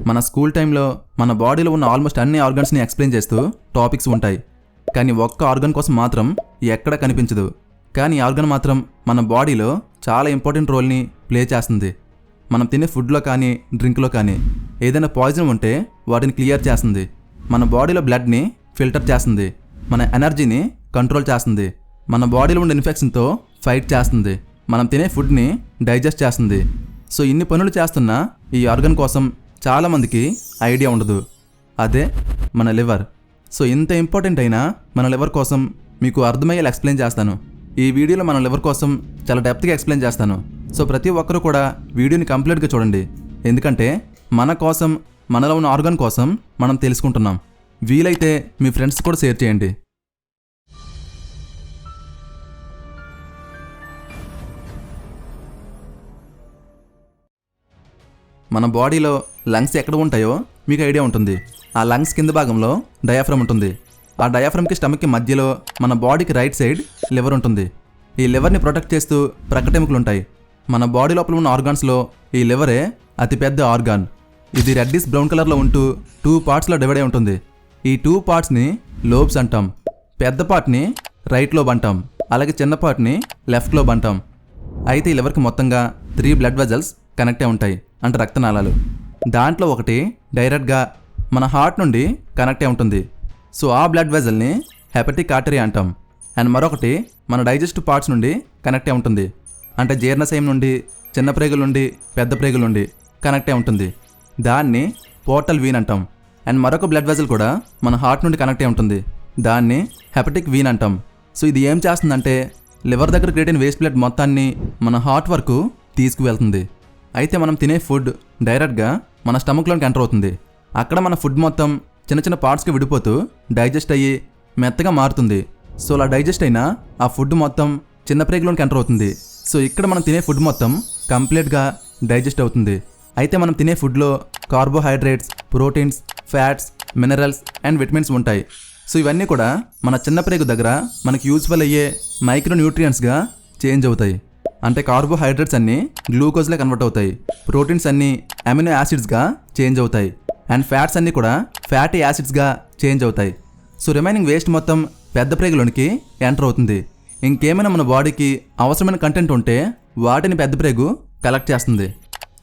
మన స్కూల్ టైంలో మన బాడీలో ఉన్న ఆల్మోస్ట్ అన్ని ఆర్గన్స్ని ఎక్స్ప్లెయిన్ చేస్తూ టాపిక్స్ ఉంటాయి. కానీ ఒక్క ఆర్గన్ కోసం మాత్రం ఎక్కడ కనిపించదు. కానీ ఈ ఆర్గన్ మాత్రం మన బాడీలో చాలా ఇంపార్టెంట్ రోల్ని ప్లే చేస్తుంది. మనం తినే ఫుడ్లో కానీ డ్రింక్లో కానీ ఏదైనా పాయిజన్ ఉంటే వాటిని క్లియర్ చేస్తుంది. మన బాడీలో బ్లడ్ని ఫిల్టర్ చేస్తుంది. మన ఎనర్జీని కంట్రోల్ చేస్తుంది. మన బాడీలో ఉండే ఇన్ఫెక్షన్తో ఫైట్ చేస్తుంది. మనం తినే ఫుడ్ని డైజెస్ట్ చేస్తుంది. సో ఇన్ని పనులు చేస్తున్న ఈ ఆర్గన్ కోసం చాలామందికి ఐడియా ఉండదు. అదే మన లివర్. సో ఇంత ఇంపార్టెంట్ అయినా మన లివర్ కోసం మీకు అర్థమయ్యేలా ఎక్స్ప్లెయిన్ చేస్తాను. ఈ వీడియోలో మన లివర్ కోసం చాలా డెప్త్గా ఎక్స్ప్లెయిన్ చేస్తాను. సో ప్రతి ఒక్కరూ కూడా వీడియోని కంప్లీట్గా చూడండి. ఎందుకంటే మన కోసం, మనలో ఉన్న ఆర్గన్ కోసం మనం తెలుసుకుంటున్నాం. వీలైతే మీ ఫ్రెండ్స్ కూడా షేర్ చేయండి. మన బాడీలో లంగ్స్ ఎక్కడ ఉంటాయో మీకు ఐడియా ఉంటుంది. ఆ లంగ్స్ కింద భాగంలో డయాఫ్రమ్ ఉంటుంది. ఆ డయాఫ్రమ్కి స్టమక్కి మధ్యలో మన బాడీకి రైట్ సైడ్ లివర్ ఉంటుంది. ఈ లివర్ని ప్రొటెక్ట్ చేస్తూ ప్రక్కటెముకలు ఉంటాయి. మన బాడీ లోపల ఉన్న ఆర్గాన్స్లో ఈ లివరే అతిపెద్ద ఆర్గాన్. ఇది రెడ్డిష్ బ్రౌన్ కలర్లో ఉంటూ 2 పార్ట్స్లో డివైడ్ అయి ఉంటుంది. ఈ 2 పార్ట్స్ని లోబ్స్ అంటాం. పెద్ద పార్ట్ని రైట్ లోబ్ అంటాం. అలాగే చిన్న పార్ట్ని లెఫ్ట్ లోబ్ అంటాం. అయితే ఈ లివర్కి మొత్తంగా 3 బ్లడ్ వెజల్స్ కనెక్ట్ అయి ఉంటాయి, అంటే రక్తనాళాలు. దాంట్లో ఒకటి డైరెక్ట్గా మన హార్ట్ నుండి కనెక్ట్ అయి ఉంటుంది. సో ఆ బ్లడ్ వెజల్ని హెపటిక్ ఆర్టరీ అంటాం. అండ్ మరొకటి మన డైజెస్టివ్ పార్ట్స్ నుండి కనెక్ట్ అయి ఉంటుంది, అంటే జీర్ణశయం నుండి, చిన్న ప్రేగుల నుండి, పెద్ద ప్రేగుల నుండి కనెక్ట్ అయి ఉంటుంది. దాన్ని పోర్టల్ వీన్ అంటాం. అండ్ మరొక బ్లడ్ వెజల్ కూడా మన హార్ట్ నుండి కనెక్ట్ అయి ఉంటుంది. దాన్ని హెపటిక్ వీన్ అంటాం. సో ఇది ఏం చేస్తుందంటే లివర్ దగ్గర క్రియేట్ అయిన వేస్ట్ బ్లడ్ మొత్తాన్ని మన హార్ట్ వరకు తీసుకువెళ్తుంది. అయితే మనం తినే ఫుడ్ డైరెక్ట్గా మన స్టమక్లోకి ఎంటర్ అవుతుంది. అక్కడ మన ఫుడ్ మొత్తం చిన్న చిన్న పార్ట్స్కి విడిపోతూ డైజెస్ట్ అయ్యి మెత్తగా మారుతుంది. సో అలా డైజెస్ట్ అయినా ఆ ఫుడ్ మొత్తం చిన్న ప్రేగులోకి ఎంటర్ అవుతుంది. సో ఇక్కడ మనం తినే ఫుడ్ మొత్తం కంప్లీట్గా డైజెస్ట్ అవుతుంది. అయితే మనం తినే ఫుడ్లో carbohydrates, proteins, fats, minerals and vitamins ఉంటాయి. సో ఇవన్నీ కూడా మన చిన్న ప్రేగు దగ్గర మనకి యూజ్ఫుల్ అయ్యే మైక్రో న్యూట్రియంట్స్గా చేంజ్ అవుతాయి. అంటే కార్బోహైడ్రేట్స్ అన్నీ గ్లూకోజ్లో కన్వర్ట్ అవుతాయి, ప్రోటీన్స్ అన్నీ అమినో యాసిడ్స్గా చేంజ్ అవుతాయి, అండ్ ఫ్యాట్స్ అన్నీ కూడా ఫ్యాటీ యాసిడ్స్గా చేంజ్ అవుతాయి. సో రిమైనింగ్ వేస్ట్ మొత్తం పెద్ద ప్రేగులోనికి ఎంటర్ అవుతుంది. ఇంకేమైనా మన బాడీకి అవసరమైన కంటెంట్ ఉంటే వాటిని పెద్ద ప్రేగు కలెక్ట్ చేస్తుంది.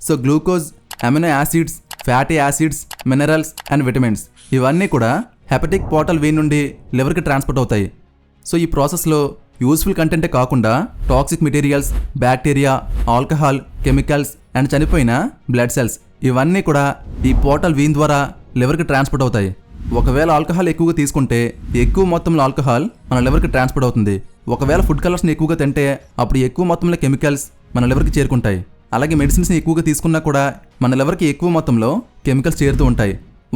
So glucose, amino acids, fatty acids, minerals and vitamins ఇవన్నీ కూడా హెపటిక్ పోర్టల్ వీన్ నుండి లివర్కి ట్రాన్స్పోర్ట్ అవుతాయి. సో ఈ ప్రాసెస్లో యూస్ఫుల్ కంటెంటే కాకుండా toxic materials, bacteria, alcohol, chemicals and చనిపోయిన బ్లడ్ సెల్స్ ఇవన్నీ కూడా ఈ పోర్టల్ వీన్ ద్వారా లివర్కి ట్రాన్స్పోర్ట్ అవుతాయి. ఒకవేళ ఆల్కహాల్ ఎక్కువగా తీసుకుంటే ఎక్కువ మొత్తంలో ఆల్కహాల్ మన లివర్కి ట్రాన్స్పోర్ట్ అవుతుంది. ఒకవేళ ఫుడ్ కలర్స్ని ఎక్కువగా తింటే అప్పుడు ఎక్కువ మొత్తంలో కెమికల్స్ మన లివర్కి చేరుకుంటాయి. అలాగే మెడిసిన్స్ని ఎక్కువగా తీసుకున్నా కూడా మన లివర్కి ఎక్కువ మొత్తంలో కెమికల్స్ చేరుతూ ఉంటాయి.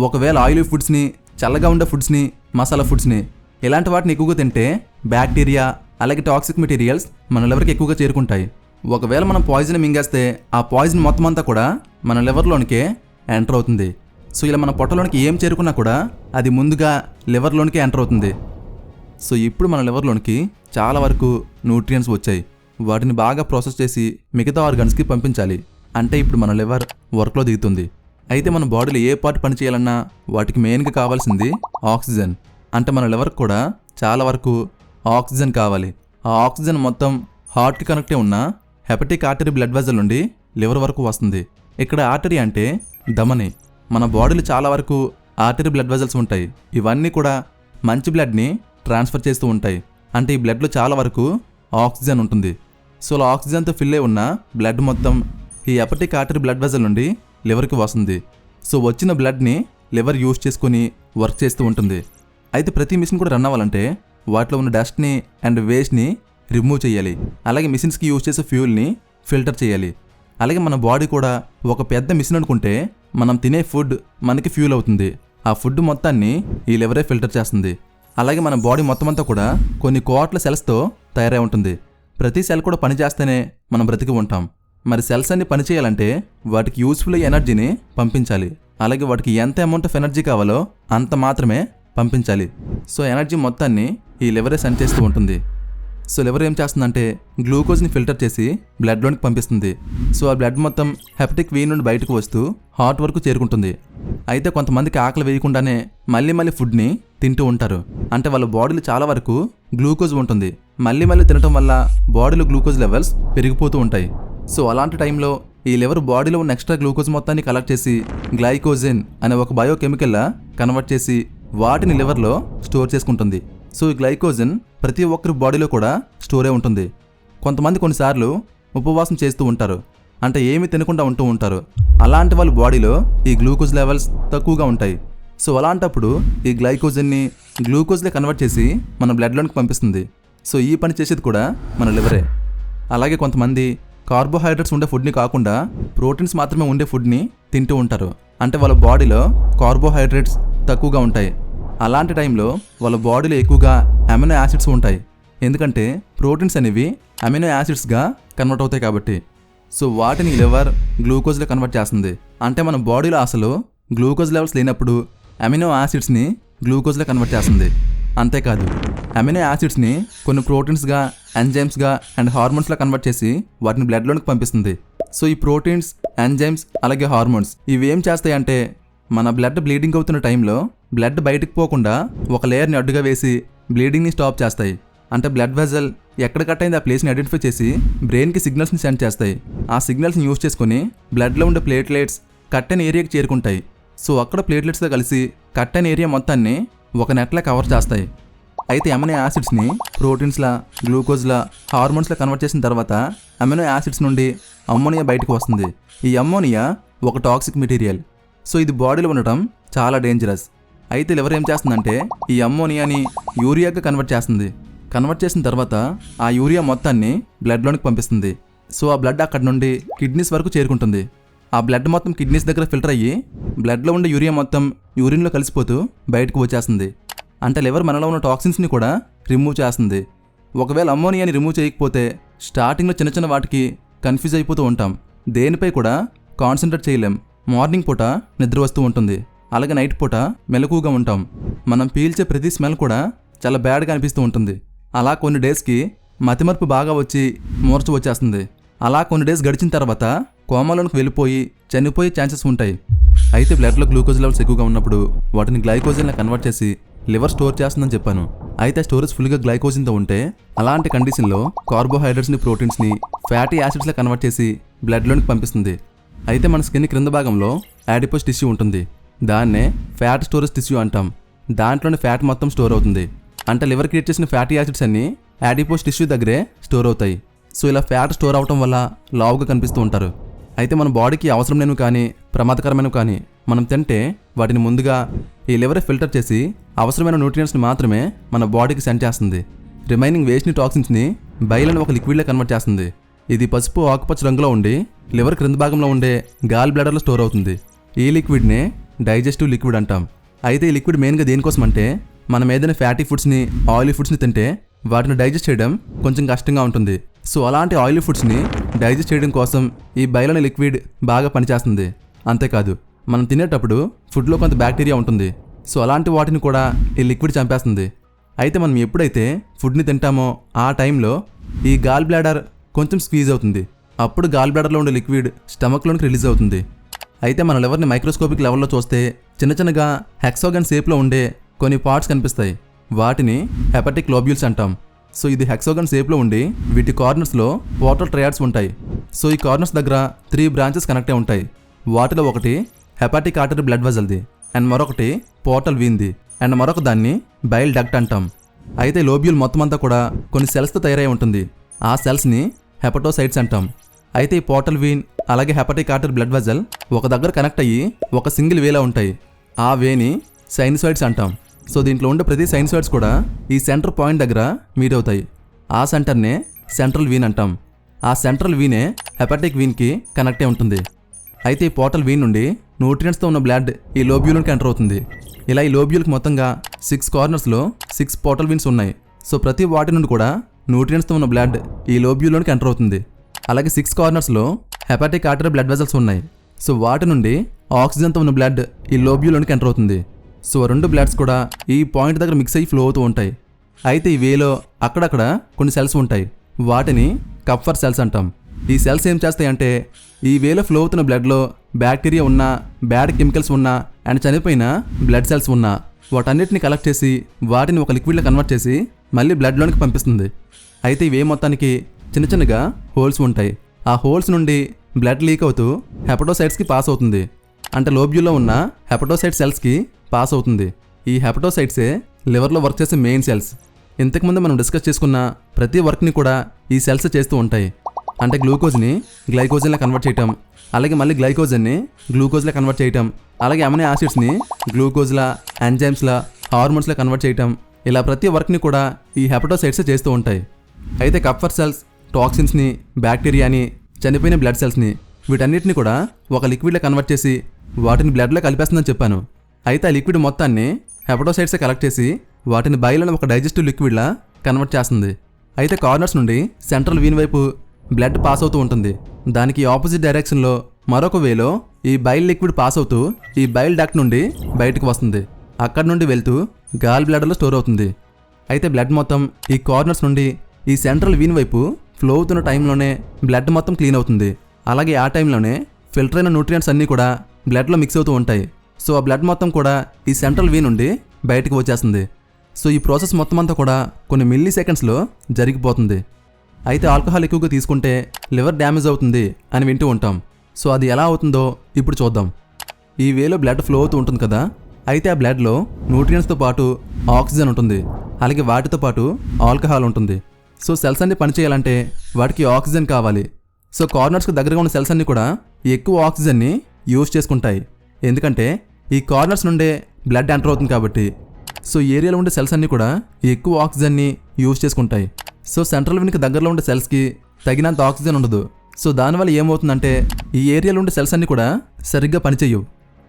ఒకవేళ ఆయిలీ ఫుడ్స్ని, చల్లగా ఉండే ఫుడ్స్ని, మసాలా ఫుడ్స్ని ఇలాంటి వాటిని ఎక్కువగా తింటే బ్యాక్టీరియా అలాగే టాక్సిక్ మెటీరియల్స్ మన లివర్కి ఎక్కువగా చేరుకుంటాయి. ఒకవేళ మనం పాయిజన్ మింగేస్తే ఆ పాయిజన్ మొత్తం అంతా కూడా మన లివర్లోనికే ఎంటర్ అవుతుంది. సో ఇలా మన పొట్టలోనికి ఏం చేరుకున్నా కూడా అది ముందుగా లివర్లోనికే ఎంటర్ అవుతుంది. సో ఇప్పుడు మన లివర్లోనికి చాలా వరకు న్యూట్రియంట్స్ వచ్చాయి. వాటిని బాగా ప్రాసెస్ చేసి మిగతా ఆర్గన్స్కి పంపించాలి. అంటే ఇప్పుడు మన లివర్ వర్క్లో దిగుతుంది. అయితే మన బాడీలో ఏ పార్ట్ పని చేయాలన్నా వాటికి మెయిన్గా కావాల్సింది ఆక్సిజన్. అంటే మన లివర్కి కూడా చాలా వరకు ఆక్సిజన్ కావాలి. ఆ ఆక్సిజన్ మొత్తం హార్ట్కి కనెక్ట్ అయి ఉన్న హెపటిక్ ఆర్టరీ బ్లడ్ వెజల్ నుండి లివర్ వరకు వస్తుంది. ఇక్కడ ఆర్టరీ అంటే ధమని. మన బాడీలో చాలా వరకు ఆర్టరీ బ్లడ్ వెజల్స్ ఉంటాయి. ఇవన్నీ కూడా మంచి బ్లడ్ని ట్రాన్స్ఫర్ చేస్తూ ఉంటాయి. అంటే ఈ బ్లడ్లో చాలా వరకు ఆక్సిజన్ ఉంటుంది. సో అలా ఆక్సిజన్తో ఫిల్ అయి ఉన్న బ్లడ్ మొత్తం ఈ హెపటిక్ ఆర్టరీ బ్లడ్ వెజల్ నుండి లివర్కి వస్తుంది. సో వచ్చిన బ్లడ్ని లివర్ యూజ్ చేసుకుని వర్క్ చేస్తూ ఉంటుంది. అయితే ప్రతి మిషన్ కూడా రన్ అవ్వాలంటే వాటిలో ఉన్న డస్ట్ని అండ్ వేస్ట్ని రిమూవ్ చేయాలి. అలాగే మిషన్స్కి యూజ్ చేసే ఫ్యూల్ని ఫిల్టర్ చేయాలి. అలాగే మన బాడీ కూడా ఒక పెద్ద మిషన్ అనుకుంటే మనం తినే ఫుడ్ మనకి ఫ్యూల్ అవుతుంది. ఆ ఫుడ్ మొత్తాన్ని ఈ లివరే ఫిల్టర్ చేస్తుంది. అలాగే మన బాడీ మొత్తం అంతా కూడా కొన్ని కోట్ల సెల్స్తో తయారై ఉంటుంది. ప్రతి సెల్ కూడా పనిచేస్తేనే మనం బ్రతికి ఉంటాం. మరి సెల్స్ అన్ని పనిచేయాలంటే వాటికి యూస్ఫుల్ అయ్యే ఎనర్జీని పంపించాలి. అలాగే వాటికి ఎంత అమౌంట్ ఆఫ్ ఎనర్జీ కావాలో అంత మాత్రమే పంపించాలి. సో ఎనర్జీ మొత్తాన్ని ఈ లివరే సెండ్ చేస్తూ ఉంటుంది. సో లివర్ ఏం చేస్తుందంటే గ్లూకోజ్ని ఫిల్టర్ చేసి బ్లడ్లోనికి పంపిస్తుంది. సో ఆ బ్లడ్ మొత్తం హెపటిక్ వీన్ నుండి బయటకు వస్తూ హార్ట్ వరకు చేరుకుంటుంది. అయితే కొంతమందికి ఆకలి వేయకుండానే మళ్ళీ ఫుడ్ని తింటూ ఉంటారు. అంటే వాళ్ళ బాడీలో చాలా వరకు గ్లూకోజ్ ఉంటుంది. మళ్ళీ తినటం వల్ల బాడీలో గ్లూకోజ్ లెవెల్స్ పెరిగిపోతూ ఉంటాయి. సో అలాంటి టైంలో ఈ లివర్ బాడీలో ఉన్న ఎక్స్ట్రా గ్లూకోజ్ మొత్తాన్ని కలెక్ట్ చేసి గ్లైకోజెన్ అనే ఒక బయోకెమికల్లా కన్వర్ట్ చేసి వాటిని లివర్లో స్టోర్ చేసుకుంటుంది. సో ఈ గ్లైకోజన్ ప్రతి ఒక్కరి బాడీలో కూడా స్టోరే ఉంటుంది. కొంతమంది కొన్నిసార్లు ఉపవాసం చేస్తూ ఉంటారు, అంటే ఏమీ తినకుండా ఉంటూ ఉంటారు. అలాంటి వాళ్ళ బాడీలో ఈ గ్లూకోజ్ లెవెల్స్ తక్కువగా ఉంటాయి. సో అలాంటప్పుడు ఈ గ్లైకోజన్ని గ్లూకోజ్లే కన్వర్ట్ చేసి మన బ్లడ్లోనికి పంపిస్తుంది. సో ఈ పని చేసేది కూడా మన లివరే. అలాగే కొంతమంది కార్బోహైడ్రేట్స్ ఉండే ఫుడ్ని కాకుండా ప్రోటీన్స్ మాత్రమే ఉండే ఫుడ్ని తింటూ ఉంటారు. అంటే వాళ్ళ బాడీలో కార్బోహైడ్రేట్స్ తక్కువగా ఉంటాయి. అలాంటి టైంలో వాళ్ళ బాడీలో ఎక్కువగా అమినో యాసిడ్స్ ఉంటాయి. ఎందుకంటే ప్రోటీన్స్ అనేవి అమినో యాసిడ్స్గా కన్వర్ట్ అవుతాయి కాబట్టి. సో వాటిని లివర్ గ్లూకోజ్లో కన్వర్ట్ చేస్తుంది. అంటే మన బాడీలో అసలు గ్లూకోజ్ లెవెల్స్ లేనప్పుడు అమినో యాసిడ్స్ని గ్లూకోజ్లో కన్వర్ట్ చేస్తుంది. అంతేకాదు అమినో యాసిడ్స్ని కొన్ని ప్రోటీన్స్గా, ఎంజైమ్స్గా అండ్ హార్మోన్స్లా కన్వర్ట్ చేసి వాటిని బ్లడ్లోనికి పంపిస్తుంది. సో ఈ ప్రోటీన్స్, ఎంజైమ్స్ అలాగే హార్మోన్స్ ఇవి ఏం చేస్తాయంటే మన బ్లడ్ బ్లీడింగ్ అవుతున్న టైంలో బ్లడ్ బయటకు పోకుండా ఒక లేయర్ని అడ్డుగా వేసి బ్లీడింగ్ని స్టాప్ చేస్తాయి. అంటే బ్లడ్ వెజల్ ఎక్కడ కట్ అయింది ఆ ప్లేస్ని ఐడెంటిఫై చేసి బ్రెయిన్కి సిగ్నల్స్ని సెండ్ చేస్తాయి. ఆ సిగ్నల్స్ని యూజ్ చేసుకుని బ్లడ్లో ఉండే ప్లేట్లెట్స్ కట్ అయిన ఏరియాకి చేరుకుంటాయి. సో అక్కడ ప్లేట్లెట్స్తో కలిసి కట్ అయిన ఏరియా మొత్తాన్ని ఒక నెట్లా కవర్ చేస్తాయి. అయితే అమినో యాసిడ్స్ని ప్రోటీన్స్లా, గ్లూకోజ్లా, హార్మోన్స్లా కన్వర్ట్ చేసిన తర్వాత అమినో యాసిడ్స్ నుండి అమ్మోనియా బయటకు వస్తుంది. ఈ అమ్మోనియా ఒక టాక్సిక్ మెటీరియల్. సో ఇది బాడీలో ఉండటం చాలా డేంజరస్. అయితే లివర్ ఏం చేస్తుందంటే ఈ అమ్మోనియాని యూరియాగా కన్వర్ట్ చేస్తుంది. కన్వర్ట్ చేసిన తర్వాత ఆ యూరియా మొత్తాన్ని బ్లడ్లోనికి పంపిస్తుంది. సో ఆ బ్లడ్ అక్కడ నుండి కిడ్నీస్ వరకు చేరుకుంటుంది. ఆ బ్లడ్ మొత్తం కిడ్నీస్ దగ్గర ఫిల్టర్ అయ్యి బ్లడ్లో ఉండే యూరియా మొత్తం యూరిన్లో కలిసిపోతూ బయటకు వచ్చేస్తుంది. అంటే లివర్ మనలో ఉన్న టాక్సిన్స్ని కూడా రిమూవ్ చేస్తుంది. ఒకవేళ అమ్మోనియాని రిమూవ్ చేయకపోతే స్టార్టింగ్లో చిన్న వాటికి కన్ఫ్యూజ్ అయిపోతూ ఉంటాం. దేనిపై కూడా కాన్సన్ట్రేట్ చేయలేం. మార్నింగ్ పూట నిద్ర వస్తూ ఉంటుంది, అలాగే నైట్ పూట మెలకుగా ఉంటాం. మనం పీల్చే ప్రతి స్మెల్ కూడా చాలా బ్యాడ్గా అనిపిస్తూ ఉంటుంది. అలా కొన్ని డేస్కి మతిమరుపు బాగా వచ్చి మూర్ఛ వచ్చేస్తుంది. అలా కొన్ని డేస్ గడిచిన తర్వాత కోమాలోనికి వెళ్ళిపోయి చనిపోయే ఛాన్సెస్ ఉంటాయి. అయితే బ్లడ్లో గ్లూకోజ్ లెవెల్స్ ఎక్కువగా ఉన్నప్పుడు వాటిని గ్లైకోజన్లా కన్వర్ట్ చేసి లివర్ స్టోర్ చేస్తుందని చెప్పాను. అయితే స్టోరేజ్ ఫుల్గా గ్లైకోజన్తో ఉంటే అలాంటి కండిషన్లో కార్బోహైడ్రేట్స్ని, ప్రోటీన్స్ని ఫ్యాటీ యాసిడ్స్లా కన్వర్ట్ చేసి బ్లడ్లోనికి పంపిస్తుంది. అయితే మన స్కిన్ క్రింద భాగంలో యాడిపోస్ టిష్యూ ఉంటుంది. దాన్నే ఫ్యాట్ స్టోరేజ్ టిష్యూ అంటాం. దాంట్లోని ఫ్యాట్ మొత్తం స్టోర్ అవుతుంది. అంటే లివర్ క్రియేట్ చేసిన ఫ్యాటీ యాసిడ్స్ అన్ని యాడిపోస్ టిష్యూ దగ్గరే స్టోర్ అవుతాయి. సో ఇలా ఫ్యాట్ స్టోర్ అవటం వల్ల లావుగా కనిపిస్తూ ఉంటారు. అయితే మన బాడీకి అవసరం లేనివి కానీ ప్రమాదకరమైనవి కానీ మనం తింటే వాటిని ముందుగా ఈ లివర్ ఫిల్టర్ చేసి అవసరమైన న్యూట్రియంట్స్ని మాత్రమే మన బాడీకి సెండ్ చేస్తుంది. రిమైనింగ్ వేస్ట్ని, టాక్సిన్స్ని బైల్ అని ఒక లిక్విడ్లో కన్వర్ట్ చేస్తుంది. ఇది పసుపు ఆకుపచ్చ రంగులో ఉండి లివర్ క్రింద భాగంలో ఉండే గాల్ బ్లాడర్లో స్టోర్ అవుతుంది. ఈ లిక్విడ్నే డైజెస్టివ్ లిక్విడ్ అంటాం. అయితే ఈ లిక్విడ్ మెయిన్గా దేనికోసం అంటే మనం ఏదైనా ఫ్యాటీ ఫుడ్స్ని, ఆయిలీ ఫుడ్స్ని తింటే వాటిని డైజెస్ట్ చేయడం కొంచెం కష్టంగా ఉంటుంది. సో అలాంటి ఆయిలీ ఫుడ్స్ని డైజెస్ట్ చేయడం కోసం ఈ బైల్ అనే లిక్విడ్ బాగా పనిచేస్తుంది. అంతేకాదు మనం తినేటప్పుడు ఫుడ్లో కొంత బ్యాక్టీరియా ఉంటుంది. సో అలాంటి వాటిని కూడా ఈ లిక్విడ్ చంపేస్తుంది. అయితే మనం ఎప్పుడైతే ఫుడ్ని తింటామో ఆ టైంలో ఈ గాల్ బ్లాడర్ కొంచెం స్క్వీజ్ అవుతుంది. అప్పుడు గాల్ బ్లాడర్లో ఉండే లిక్విడ్ స్టమక్లోనికి రిలీజ్ అవుతుంది. అయితే మన లివర్ని మైక్రోస్కోపిక్ లెవెల్లో చూస్తే చిన్నగా హెక్సాగన్ షేప్లో ఉండే కొన్ని పార్ట్స్ కనిపిస్తాయి. వాటిని హెపటిక్ లోబ్యూల్స్ అంటాం. సో ఇది హెక్సాగన్ షేప్లో ఉండి వీటి కార్నర్స్లో పోర్టల్ ట్రయాడ్స్ ఉంటాయి. సో ఈ కార్నర్స్ దగ్గర 3 బ్రాంచెస్ కనెక్ట్ అయి ఉంటాయి. వాటిలో ఒకటి హెపాటిక్ ఆర్టరీ బ్లడ్ వెజల్ది, అండ్ మరొకటి పోర్టల్ వీన్ది, అండ్ మరొక దాన్ని బైల్ డక్ట్ అంటాం. అయితే లోబ్యూల్ మొత్తం అంతా కూడా కొన్ని సెల్స్తో తయారై ఉంటుంది. ఆ సెల్స్ని హెపటోసైట్స్ అంటాం. అయితే ఈ పోర్టల్ వీన్ అలాగే హెపాటిక్ ఆర్టరీ బ్లడ్ వెజల్ ఒక దగ్గర కనెక్ట్ అయ్యి ఒక సింగిల్ వేలా ఉంటాయి. ఆ వేని సైనసాయిడ్స్ అంటాం. సో దీంట్లో ఉండే ప్రతి సైనసాయిడ్స్ కూడా ఈ సెంటర్ పాయింట్ దగ్గర మీట్ అవుతాయి. ఆ సెంటర్నే సెంట్రల్ వీన్ అంటాం. ఆ సెంట్రల్ వీనే హెపాటిక్ వీన్కి కనెక్ట్ అయి ఉంటుంది. అయితే ఈ పోర్టల్ వీన్ నుండి న్యూట్రియంట్స్తో ఉన్న బ్లడ్ ఈ లోబ్యూల్కి ఎంటర్ అవుతుంది. ఇలా ఈ లోబ్యూల్కి మొత్తంగా 6 కార్నర్స్లో 6 పోర్టల్ వీన్స్ ఉన్నాయి. సో ప్రతి వాటి నుండి కూడా న్యూట్రియంట్స్తో ఉన్న బ్లడ్ ఈ లోబ్యూల్లోనికి ఎంటర్ అవుతుంది. అలాగే 6 కార్నర్స్లో హెపాటిక్ ఆర్టరీ బ్లడ్ వెజల్స్ ఉన్నాయి. సో వాటి నుండి ఆక్సిజన్తో ఉన్న బ్లడ్ ఈ లోబ్యూల్లోనికి ఎంటర్ అవుతుంది. సో 2 బ్లడ్స్ కూడా ఈ పాయింట్ దగ్గర మిక్స్ అయ్యి ఫ్లో అవుతూ ఉంటాయి. అయితే ఈ వేలో అక్కడక్కడ కొన్ని సెల్స్ ఉంటాయి. వాటిని కప్ఫర్ సెల్స్ అంటాం. ఈ సెల్స్ ఏం చేస్తాయంటే ఈ వేలో ఫ్లో అవుతున్న బ్లడ్లో బ్యాక్టీరియా ఉన్నా, బ్యాడ్ కెమికల్స్ ఉన్నా అండ్ చనిపోయిన బ్లడ్ సెల్స్ ఉన్నా వాటన్నిటిని కలెక్ట్ చేసి వాటిని ఒక లిక్విడ్లో కన్వర్ట్ చేసి మళ్ళీ బ్లడ్లోనికి పంపిస్తుంది. అయితే ఇవే మొత్తానికి చిన్న చిన్నగా హోల్స్ ఉంటాయి. ఆ హోల్స్ నుండి బ్లడ్ లీక్ అవుతూ హెపటోసైట్స్కి పాస్ అవుతుంది. అంటే లోబ్యూల్లో ఉన్న హెపటోసైట్ సెల్స్కి పాస్ అవుతుంది. ఈ హెపటోసైట్సే లివర్లో వర్క్ చేసే మెయిన్ సెల్స్. ఇంతకుముందు మనం డిస్కస్ చేసుకున్న ప్రతి వర్క్ని కూడా ఈ సెల్స్ చేస్తూ ఉంటాయి. అంటే గ్లూకోజ్ని గ్లైకోజన్లో కన్వర్ట్ చేయటం, అలాగే మళ్ళీ గ్లైకోజన్ని గ్లూకోజ్లో కన్వర్ట్ చేయటం, అలాగే అమినో యాసిడ్స్ని గ్లూకోజ్లా, ఎంజైమ్స్లా, హార్మోన్స్లో కన్వర్ట్ చేయటం, ఇలా ప్రతి వర్క్ని కూడా ఈ హెపటోసైట్స్ చేస్తూ ఉంటాయి. అయితే కప్ఫర్ సెల్స్ టాక్సిన్స్ని, బ్యాక్టీరియాని, చనిపోయిన బ్లడ్ సెల్స్ని వీటన్నిటిని కూడా ఒక లిక్విడ్లో కన్వర్ట్ చేసి వాటిని బ్లడ్లో కలిపేస్తుందని చెప్పాను. అయితే ఆ లిక్విడ్ మొత్తాన్ని హెపటోసైట్సే కలెక్ట్ చేసి వాటిని బైలోని ఒక డైజెస్టివ్ లిక్విడ్లా కన్వర్ట్ చేస్తుంది. అయితే కార్నర్స్ నుండి సెంట్రల్ వీన్ వైపు బ్లడ్ పాస్ అవుతూ ఉంటుంది. దానికి ఆపోజిట్ డైరెక్షన్లో మరొక వేలో ఈ బైల్ లిక్విడ్ పాస్ అవుతూ ఈ బైల్ డక్ట్ నుండి బయటకు వస్తుంది. అక్కడి నుండి వెళ్తూ గాల్ బ్లాడర్లో స్టోర్ అవుతుంది. అయితే బ్లడ్ మొత్తం ఈ కార్నర్స్ నుండి ఈ సెంట్రల్ వీన్ వైపు ఫ్లో అవుతున్న టైంలోనే బ్లడ్ మొత్తం క్లీన్ అవుతుంది. అలాగే ఆ టైంలోనే ఫిల్టర్ అయిన న్యూట్రియంట్స్ అన్నీ కూడా బ్లడ్లో మిక్స్ అవుతూ ఉంటాయి. సో ఆ బ్లడ్ మొత్తం కూడా ఈ సెంట్రల్ వీన్ నుండి బయటకు వచ్చేస్తుంది. సో ఈ ప్రాసెస్ మొత్తం అంతా కూడా కొన్ని మిల్లీ సెకండ్స్లో జరిగిపోతుంది. అయితే ఆల్కహాల్ ఎక్కువగా తీసుకుంటే లివర్ డ్యామేజ్ అవుతుంది అని వింటూ ఉంటాం. సో అది ఎలా అవుతుందో ఇప్పుడు చూద్దాం. ఈ వేలో బ్లడ్ ఫ్లో అవుతూ ఉంటుంది కదా, అయితే ఆ బ్లడ్లో న్యూట్రియంట్స్తో పాటు ఆక్సిజన్ ఉంటుంది, అలాగే వాటితో పాటు ఆల్కహాల్ ఉంటుంది. సో సెల్స్ అన్ని పనిచేయాలంటే వాటికి ఆక్సిజన్ కావాలి. సో కార్నర్స్కి దగ్గరగా ఉన్న సెల్స్ అన్నీ కూడా ఎక్కువ ఆక్సిజన్ని యూజ్ చేసుకుంటాయి. ఎందుకంటే ఈ కార్నర్స్ నుండే బ్లడ్ ఎంటర్ అవుతుంది కాబట్టి. సో ఈ ఏరియాలో ఉండే సెల్స్ అన్నీ కూడా ఎక్కువ ఆక్సిజన్ని యూజ్ చేసుకుంటాయి. సో సెంట్రల్ వీన్కి దగ్గరలో ఉండే సెల్స్కి తగినంత ఆక్సిజన్ ఉండదు. సో దానివల్ల ఏమవుతుందంటే ఈ ఏరియాలో ఉండే సెల్స్ అన్నీ కూడా సరిగ్గా పనిచేయవు.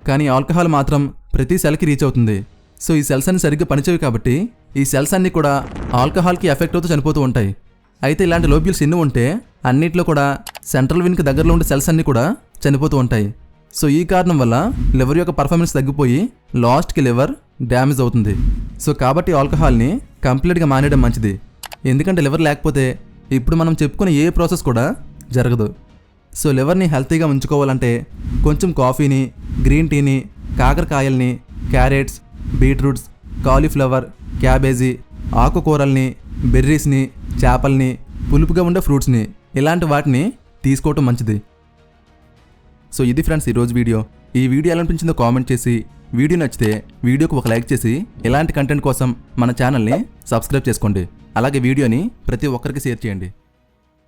కానీ ఆల్కహాల్ మాత్రం ప్రతి సెల్కి రీచ్ అవుతుంది. సో ఈ సెల్స్ అన్ని సరిగ్గా పనిచేయవు కాబట్టి ఈ సెల్స్ అన్నీ కూడా ఆల్కహాల్కి ఎఫెక్ట్ అవుతూ చనిపోతూ ఉంటాయి. అయితే ఇలాంటి లోబ్యూల్స్ ఎన్ని ఉంటే అన్నిట్లో కూడా సెంట్రల్ వీన్కి దగ్గరలో ఉండే సెల్స్ అన్నీ కూడా చనిపోతూ ఉంటాయి. సో ఈ కారణం వల్ల లివర్ యొక్క పర్ఫార్మెన్స్ తగ్గిపోయి లాస్ట్కి లివర్ డ్యామేజ్ అవుతుంది. సో కాబట్టి ఆల్కహాల్ని కంప్లీట్గా మానేయడం మంచిది. ఎందుకంటే లివర్ లేకపోతే ఇప్పుడు మనం చెప్పుకునే ఏ ప్రాసెస్ కూడా జరగదు. సో లివర్ని హెల్తీగా ఉంచుకోవాలంటే కొంచెం కాఫీని, గ్రీన్ టీని, కాకరకాయల్ని, క్యారెట్స్, బీట్రూట్స్, కాలీఫ్లవర్, క్యాబేజీ, ఆకుకూరల్ని, బెర్రీస్ని, చేపల్ని, పులుపుగా ఉండే ఫ్రూట్స్ని ఇలాంటి వాటిని తీసుకోవటం మంచిది. సో ఇది ఫ్రెండ్స్ ఈరోజు వీడియో. ఈ వీడియో ఎలా అనిపించిందో కామెంట్ చేసి, వీడియో నచ్చితే వీడియోకి ఒక లైక్ చేసి ఇలాంటి కంటెంట్ కోసం మన ఛానల్ని సబ్స్క్రైబ్ చేసుకోండి. అలాగే వీడియోని ప్రతి ఒక్కరికి షేర్ చేయండి.